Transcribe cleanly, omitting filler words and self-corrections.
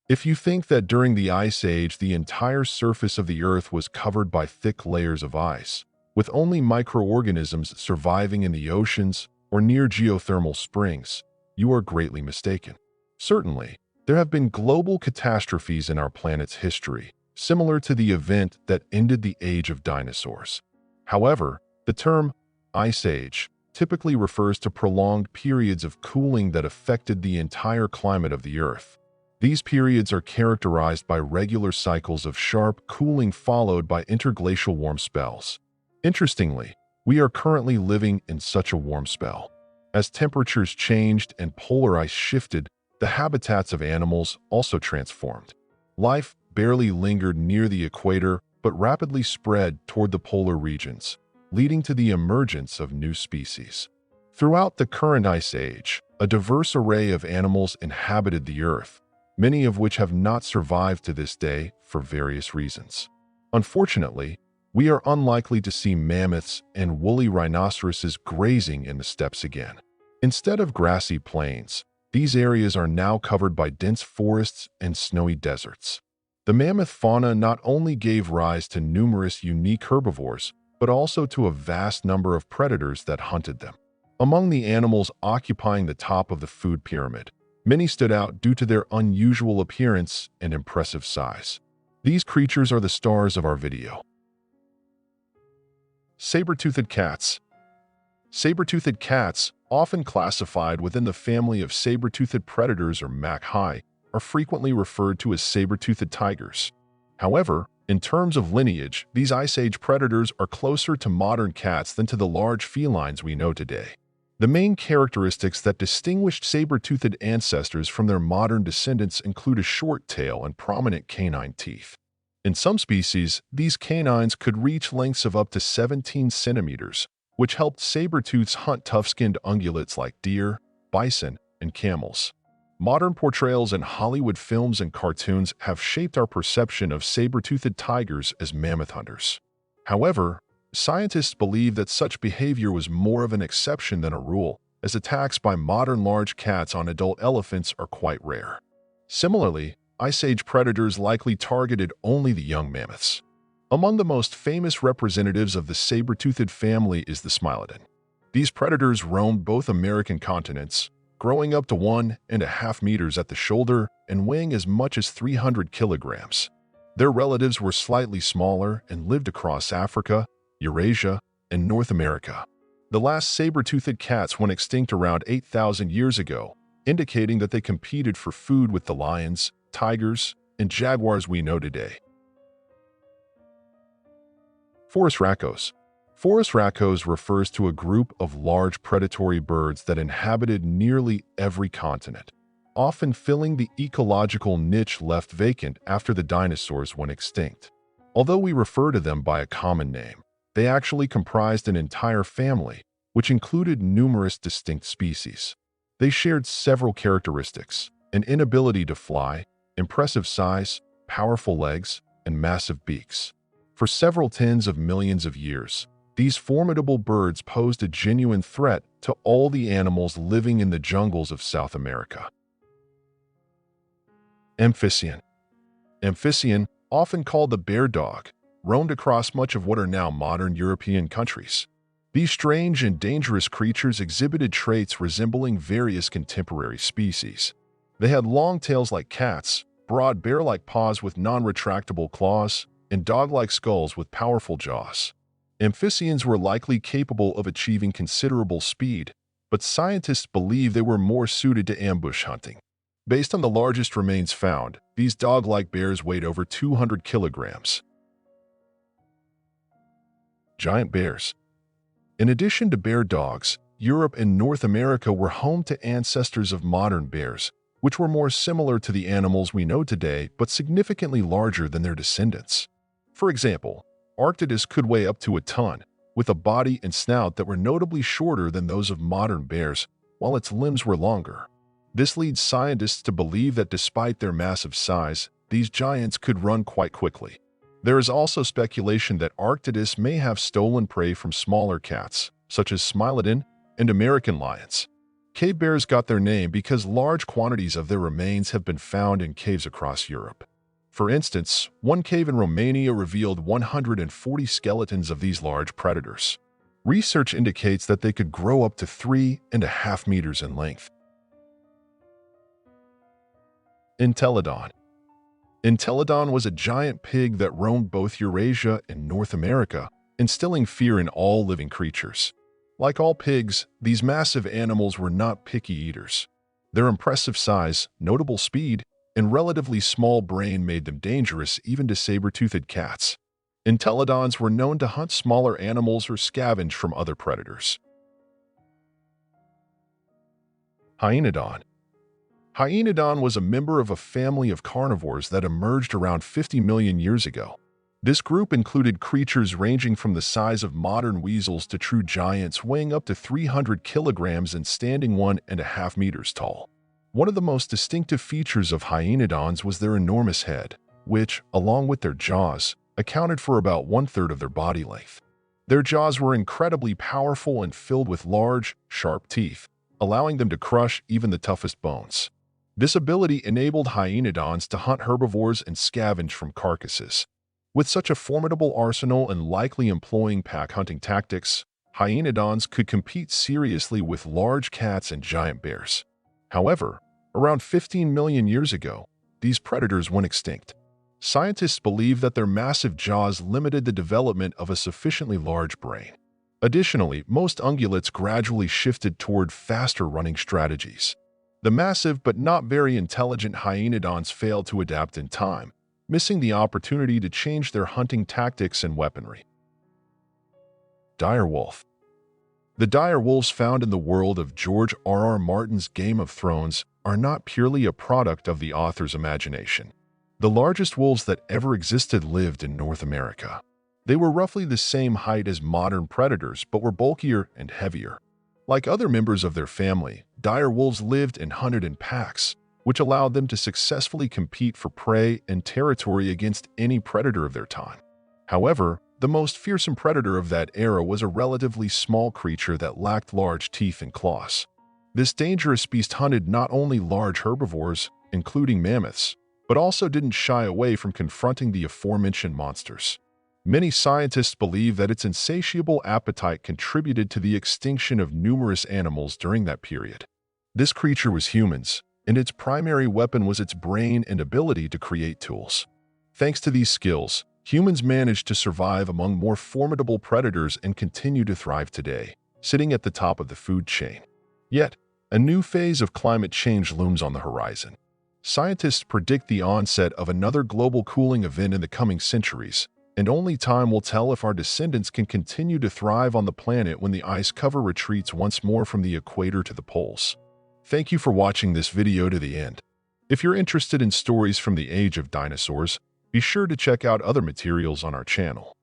If you think that during the Ice Age the entire surface of the Earth was covered by thick layers of ice, with only microorganisms surviving in the oceans or near geothermal springs, you are greatly mistaken. Certainly, there have been global catastrophes in our planet's history, similar to the event that ended the age of dinosaurs. However, the term Ice Age typically refers to prolonged periods of cooling that affected the entire climate of the Earth. These periods are characterized by regular cycles of sharp cooling followed by interglacial warm spells. Interestingly, we are currently living in such a warm spell. As temperatures changed and polar ice shifted, the habitats of animals also transformed. Life barely lingered near the equator but rapidly spread toward the polar regions, leading to the emergence of new species. Throughout the current Ice Age, a diverse array of animals inhabited the Earth, many of which have not survived to this day for various reasons. Unfortunately, we are unlikely to see mammoths and woolly rhinoceroses grazing in the steppes again. Instead of grassy plains, these areas are now covered by dense forests and snowy deserts. The mammoth fauna not only gave rise to numerous unique herbivores, but also to a vast number of predators that hunted them. Among the animals occupying the top of the food pyramid, many stood out due to their unusual appearance and impressive size. These creatures are the stars of our video. Saber-toothed cats. Saber-toothed cats, often classified within the family of saber-toothed predators or machi, are frequently referred to as saber-toothed tigers. However, in terms of lineage, these Ice Age predators are closer to modern cats than to the large felines we know today. The main characteristics that distinguished saber-toothed ancestors from their modern descendants include a short tail and prominent canine teeth. In some species, these canines could reach lengths of up to 17 centimeters, which helped saber-tooths hunt tough-skinned ungulates like deer, bison, and camels. Modern portrayals in Hollywood films and cartoons have shaped our perception of saber-toothed tigers as mammoth hunters. However, scientists believe that such behavior was more of an exception than a rule, as attacks by modern large cats on adult elephants are quite rare. Similarly, Ice Age predators likely targeted only the young mammoths. Among the most famous representatives of the saber-toothed family is the Smilodon. These predators roamed both American continents, growing up to 1.5 meters at the shoulder and weighing as much as 300 kilograms. Their relatives were slightly smaller and lived across Africa, Eurasia, and North America. The last saber-toothed cats went extinct around 8,000 years ago, indicating that they competed for food with the lions, tigers, and jaguars we know today. Forest raccoons. Forest raccoons refers to a group of large predatory birds that inhabited nearly every continent, often filling the ecological niche left vacant after the dinosaurs went extinct. Although we refer to them by a common name, they actually comprised an entire family, which included numerous distinct species. They shared several characteristics: an inability to fly, impressive size, powerful legs, and massive beaks. For several tens of millions of years, these formidable birds posed a genuine threat to all the animals living in the jungles of South America. Amphibian. Amphibian, often called the bear dog, roamed across much of what are now modern European countries. These strange and dangerous creatures exhibited traits resembling various contemporary species. They had long tails like cats, broad bear-like paws with non-retractable claws, and dog-like skulls with powerful jaws. Amphibians were likely capable of achieving considerable speed, but scientists believe they were more suited to ambush hunting. Based on the largest remains found, these dog-like bears weighed over 200 kilograms. Giant bears. In addition to bear dogs, Europe and North America were home to ancestors of modern bears, which were more similar to the animals we know today but significantly larger than their descendants. For example, Arctodus could weigh up to a ton, with a body and snout that were notably shorter than those of modern bears, while its limbs were longer. This leads scientists to believe that despite their massive size, these giants could run quite quickly. There is also speculation that Arctodus may have stolen prey from smaller cats, such as Smilodon and American lions. Cave bears got their name because large quantities of their remains have been found in caves across Europe. For instance, one cave in Romania revealed 140 skeletons of these large predators. Research indicates that they could grow up to 3.5 meters in length. Entelodon. Entelodon was a giant pig that roamed both Eurasia and North America, instilling fear in all living creatures. Like all pigs, these massive animals were not picky eaters. Their impressive size, notable speed, and relatively small brain made them dangerous even to saber-toothed cats. Entelodons were known to hunt smaller animals or scavenge from other predators. Hyenodon. Hyenodon was a member of a family of carnivores that emerged around 50 million years ago. This group included creatures ranging from the size of modern weasels to true giants weighing up to 300 kilograms and standing 1.5 meters tall. One of the most distinctive features of hyenodons was their enormous head, which, along with their jaws, accounted for about 1/3 of their body length. Their jaws were incredibly powerful and filled with large, sharp teeth, allowing them to crush even the toughest bones. This ability enabled hyenodons to hunt herbivores and scavenge from carcasses. With such a formidable arsenal and likely employing pack hunting tactics, hyenodons could compete seriously with large cats and giant bears. However, around 15 million years ago, these predators went extinct. Scientists believe that their massive jaws limited the development of a sufficiently large brain. Additionally, most ungulates gradually shifted toward faster-running strategies. The massive but not very intelligent hyenodons failed to adapt in time, missing the opportunity to change their hunting tactics and weaponry. Direwolf. The direwolves found in the world of George R.R. Martin's Game of Thrones are not purely a product of the author's imagination. The largest wolves that ever existed lived in North America. They were roughly the same height as modern predators but were bulkier and heavier. Like other members of their family, direwolves lived and hunted in packs, which allowed them to successfully compete for prey and territory against any predator of their time. However, the most fearsome predator of that era was a relatively small creature that lacked large teeth and claws. This dangerous beast hunted not only large herbivores, including mammoths, but also didn't shy away from confronting the aforementioned monsters. Many scientists believe that its insatiable appetite contributed to the extinction of numerous animals during that period. This creature was humans, and its primary weapon was its brain and ability to create tools. Thanks to these skills, humans managed to survive among more formidable predators and continue to thrive today, sitting at the top of the food chain. Yet, a new phase of climate change looms on the horizon. Scientists predict the onset of another global cooling event in the coming centuries, and only time will tell if our descendants can continue to thrive on the planet when the ice cover retreats once more from the equator to the poles. Thank you for watching this video to the end. If you're interested in stories from the age of dinosaurs, be sure to check out other materials on our channel.